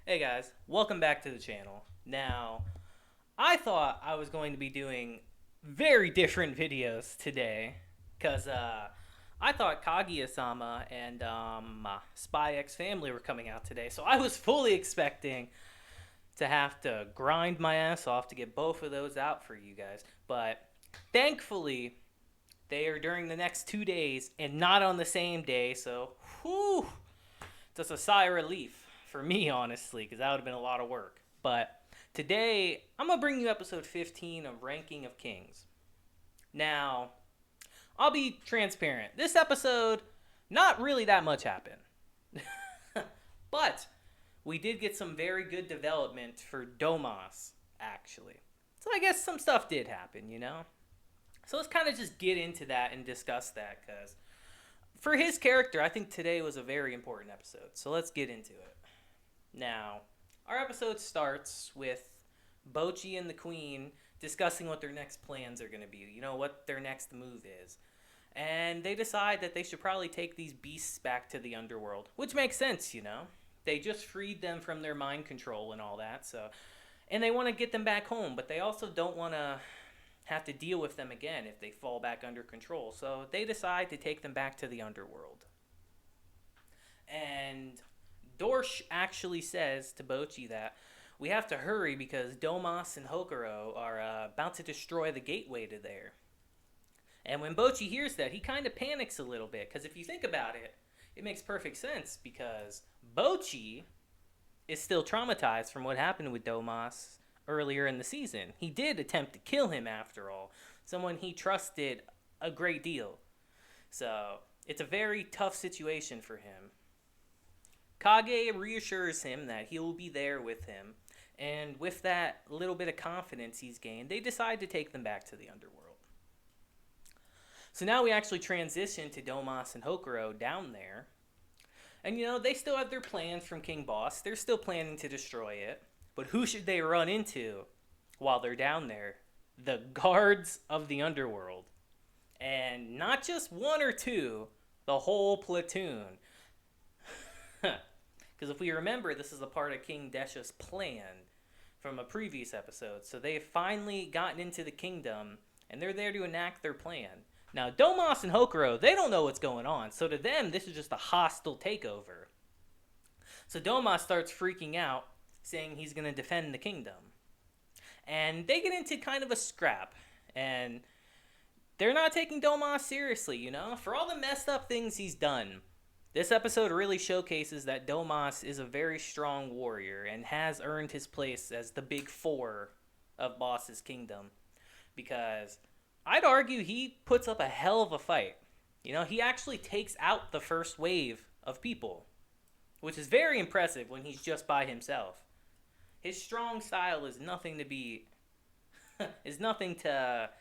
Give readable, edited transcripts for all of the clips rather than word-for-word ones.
Hey guys, welcome back to the channel. Now, I thought I was going to be doing very different videos today because I thought Kaguya-sama and Spy X Family were coming out today, so I was fully expecting to have to grind my ass off to get both of those out for you guys. But thankfully, they are during the next 2 days and not on the same day, so whew, just a sigh of relief for me, honestly, because that would have been a lot of work. But today, I'm going to bring you episode 15 of Ranking of Kings. Now, I'll be transparent. This episode, not really that much happened. But we did get some very good development for Domas, actually. So I guess some stuff did happen, you know? So let's kind of just get into that and discuss that, because for his character, I think today was a very important episode. So let's get into it. Now, our episode starts with Bojji and the Queen discussing what their next plans are going to be, you know, what their next move is. And they decide that they should probably take these beasts back to the underworld, which makes sense, you know. They just freed them from their mind control and all that, so. And they want to get them back home, but they also don't want to have to deal with them again if they fall back under control. So they decide to take them back to the underworld. And Dorsch actually says to Bojji that we have to hurry because Domas and Hokuro are about to destroy the gateway to there. And when Bojji hears that, he kind of panics a little bit, because if you think about it, it makes perfect sense, because Bojji is still traumatized from what happened with Domas earlier in the season. He did attempt to kill him, after all, someone he trusted a great deal. So it's a very tough situation for him. Kage reassures him that he will be there with him, and with that little bit of confidence he's gained, they decide to take them back to the underworld. So now we actually transition to Domas and Hokuro down there. And you know, they still have their plans from King Boss. They're still planning to destroy it. But who should they run into while they're down there? The guards of the underworld. And not just one or two, the whole platoon. Because if we remember, this is a part of King Desha's plan from a previous episode. So they've finally gotten into the kingdom, and they're there to enact their plan. Now, Domas and Hokuro, they don't know what's going on. So to them, this is just a hostile takeover. So Domas starts freaking out, saying he's going to defend the kingdom. And they get into kind of a scrap. And they're not taking Domas seriously, you know? For all the messed up things he's done, this episode really showcases that Domas is a very strong warrior and has earned his place as the big four of Boss's kingdom. Because I'd argue he puts up a hell of a fight. You know, he actually takes out the first wave of people, which is very impressive when he's just by himself. His strong style is nothing to be, is nothing to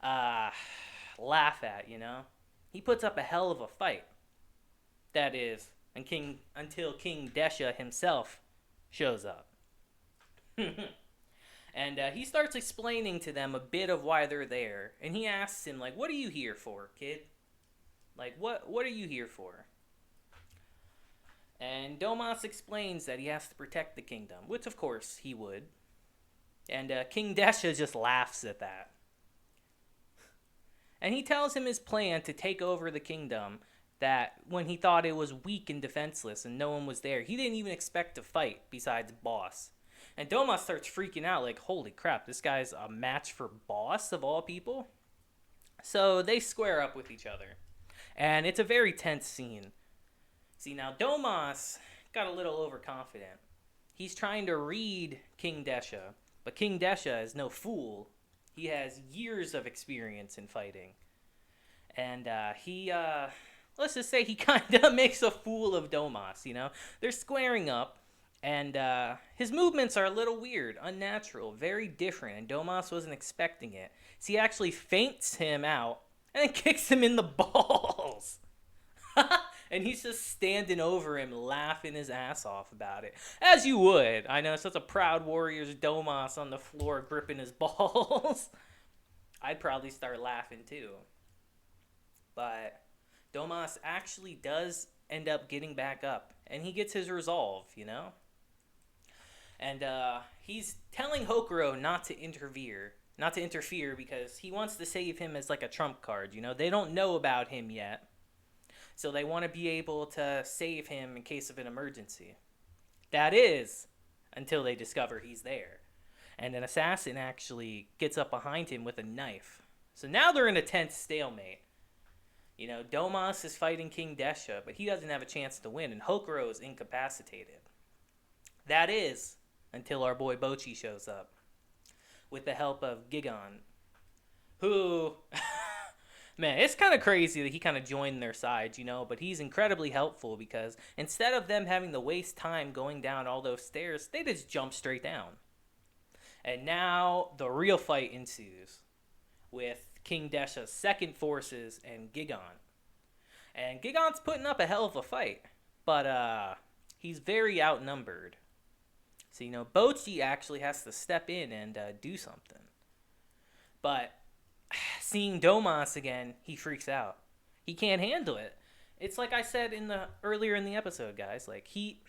laugh at, you know? He puts up a hell of a fight. That is, until King Desha himself shows up. And he starts explaining to them a bit of why they're there. And he asks him, like, what are you here for, kid? Like, what are you here for? And Domas explains that he has to protect the kingdom, which of course he would. And King Desha just laughs at that. And he tells him his plan to take over the kingdom, that when he thought it was weak and defenseless and no one was there, he didn't even expect to fight besides Boss. And Domas starts freaking out, like, holy crap, this guy's a match for Boss of all people? So they square up with each other. And it's a very tense scene. See, now Domas got a little overconfident. He's trying to read King Desha, but King Desha is no fool. He has years of experience in fighting. And let's just say he kind of makes a fool of Domas, you know? They're squaring up. And his movements are a little weird, unnatural, very different, and Domas wasn't expecting it. So he actually feints him out and then kicks him in the balls. And he's just standing over him, laughing his ass off about it. As you would. I know, such a proud warrior's Domas on the floor gripping his balls. I'd probably start laughing too. But Domas actually does end up getting back up, and he gets his resolve, you know? And he's telling Hokuro not to interfere because he wants to save him as like a trump card. They don't know about him yet, so they want to be able to save him in case of an emergency. That is, until they discover he's there. And an assassin actually gets up behind him with a knife. So now they're in a tense stalemate. Domas is fighting King Desha, but he doesn't have a chance to win, and Hokuro is incapacitated. That is, until our boy Bojji shows up, with the help of Gigon, who, man, it's kind of crazy that he kind of joined their sides, but he's incredibly helpful because instead of them having to waste time going down all those stairs, they just jump straight down. And now the real fight ensues with King Desha's second forces and Gigon. And Gigon's putting up a hell of a fight, but he's very outnumbered. So, Bojji actually has to step in and do something. But seeing Domas again, he freaks out. He can't handle it. It's like I said earlier in the episode, guys. Like, he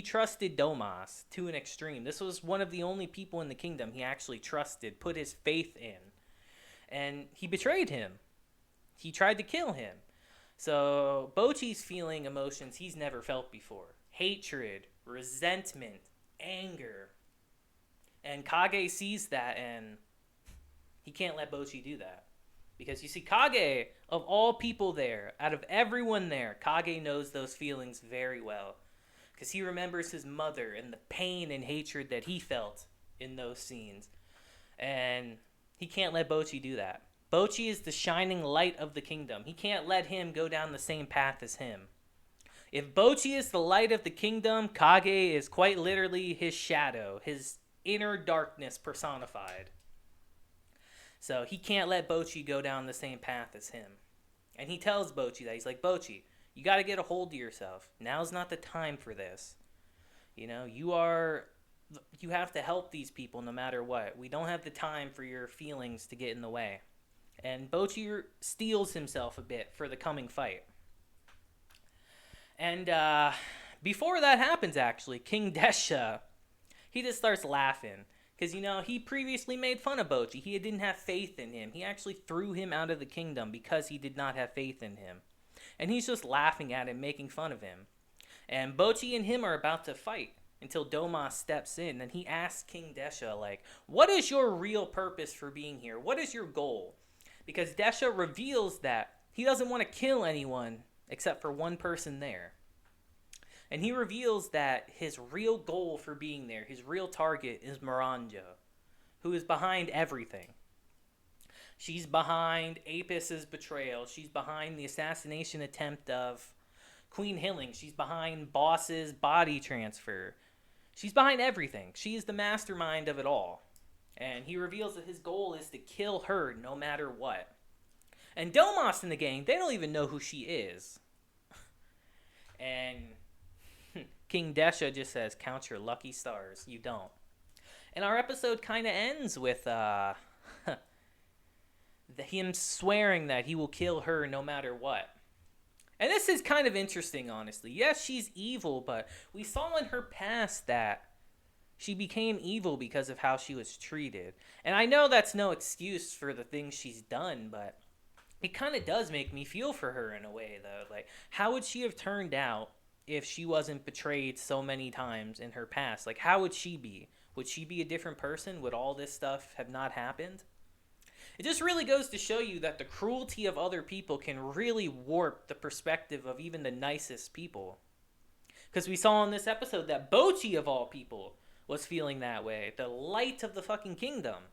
trusted Domas to an extreme. This was one of the only people in the kingdom he actually trusted, put his faith in. And he betrayed him. He tried to kill him. So Bojji's feeling emotions he's never felt before. Hatred, resentment, anger. And Kage sees that, and he can't let Bojji do that. Because you see, Kage, of all people there, out of everyone there, Kage knows those feelings very well. Because he remembers his mother and the pain and hatred that he felt in those scenes. And he can't let Bojji do that. Bojji is the shining light of the kingdom. He can't let him go down the same path as him. If Bojji is the light of the kingdom, Kage is quite literally his shadow, his inner darkness personified. So he can't let Bojji go down the same path as him. And he tells Bojji that. He's like, Bojji, you got to get a hold of yourself. Now's not the time for this. You have to help these people no matter what. We don't have the time for your feelings to get in the way. And Bojji steels himself a bit for the coming fight. And before that happens, actually, King Desha, he just starts laughing. Because, he previously made fun of Bojji. He didn't have faith in him. He actually threw him out of the kingdom because he did not have faith in him. And he's just laughing at him, making fun of him. And Bojji and him are about to fight until Domas steps in. And he asks King Desha, like, what is your real purpose for being here? What is your goal? Because Desha reveals that he doesn't want to kill anyone except for one person there. And he reveals that his real goal for being there, his real target, is Miranda, who is behind everything. She's behind Apis' betrayal. She's behind the assassination attempt of Queen Hilling. She's behind Boss's body transfer. She's behind everything. She's the mastermind of it all. And he reveals that his goal is to kill her no matter what. And Domas and the gang, they don't even know who she is. And King Desha just says, count your lucky stars. You don't. And our episode kind of ends with him swearing that he will kill her no matter what. And this is kind of interesting, honestly. Yes, she's evil, but we saw in her past that she became evil because of how she was treated. And I know that's no excuse for the things she's done, but it kind of does make me feel for her in a way, though. Like, how would she have turned out if she wasn't betrayed so many times in her past? Like, how would she be? Would she be a different person? Would all this stuff have not happened? It just really goes to show you that the cruelty of other people can really warp the perspective of even the nicest people. Because we saw in this episode that Bojji, of all people, was feeling that way. The light of the fucking kingdom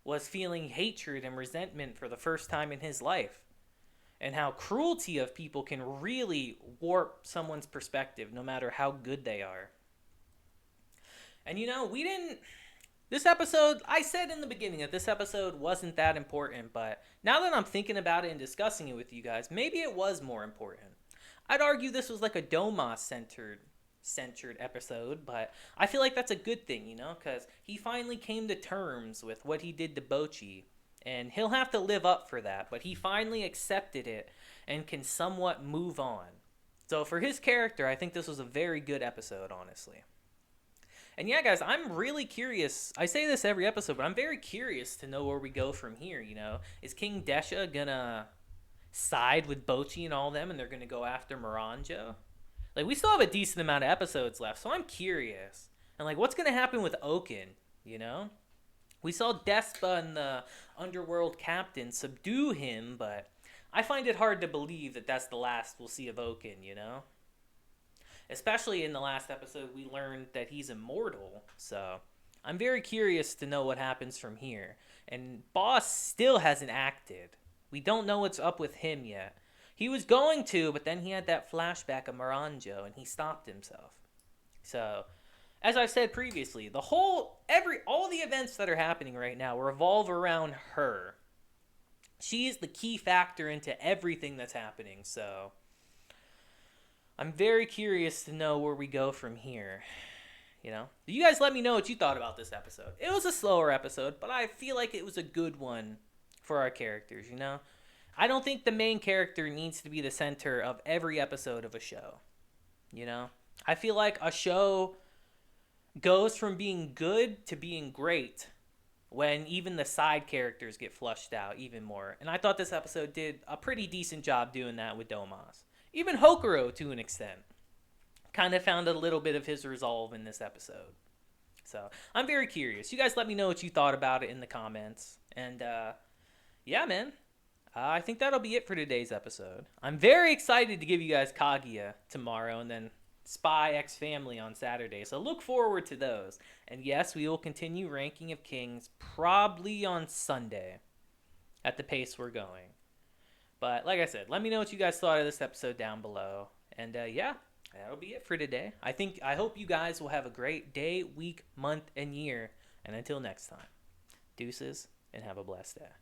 was feeling hatred and resentment for the first time in his life. And how cruelty of people can really warp someone's perspective no matter how good they are. And this episode, I said in the beginning that this episode wasn't that important, but now that I'm thinking about it and discussing it with you guys, maybe it was more important. I'd argue this was like a Domas-centered episode, but I feel like that's a good thing, because he finally came to terms with what he did to Bojji, and he'll have to live up for that, but he finally accepted it and can somewhat move on. So for his character, I think this was a very good episode, honestly. And yeah, guys, I'm really curious. I say this every episode, but I'm very curious to know where we go from here. Is King Desha gonna side with Bojji and all them, and they're gonna go after Moranjo? Like, we still have a decent amount of episodes left, so I'm curious. And like, what's gonna happen with Oaken? You know, we saw Despa and the Underworld Captain subdue him, but I find it hard to believe that that's the last we'll see of Oaken. Especially in the last episode, we learned that he's immortal. So I'm very curious to know what happens from here. And Boss still hasn't acted. We don't know what's up with him yet. He was going to, but then he had that flashback of Moranjo, and he stopped himself. So, as I've said previously, all the events that are happening right now revolve around her. She is the key factor into everything that's happening. So, I'm very curious to know where we go from here. You guys let me know what you thought about this episode. It was a slower episode, but I feel like it was a good one for our characters. I don't think the main character needs to be the center of every episode of a show. I feel like a show goes from being good to being great when even the side characters get flushed out even more. And I thought this episode did a pretty decent job doing that with Domas. Even Hokuro, to an extent, kind of found a little bit of his resolve in this episode. So, I'm very curious. You guys let me know what you thought about it in the comments. And, yeah, man. I think that'll be it for today's episode. I'm very excited to give you guys Kaguya tomorrow and then Spy X Family on Saturday. So look forward to those. And yes, we will continue Ranking of Kings probably on Sunday at the pace we're going. But like I said, let me know what you guys thought of this episode down below. And yeah, that'll be it for today. I hope you guys will have a great day, week, month, and year. And until next time, deuces and have a blessed day.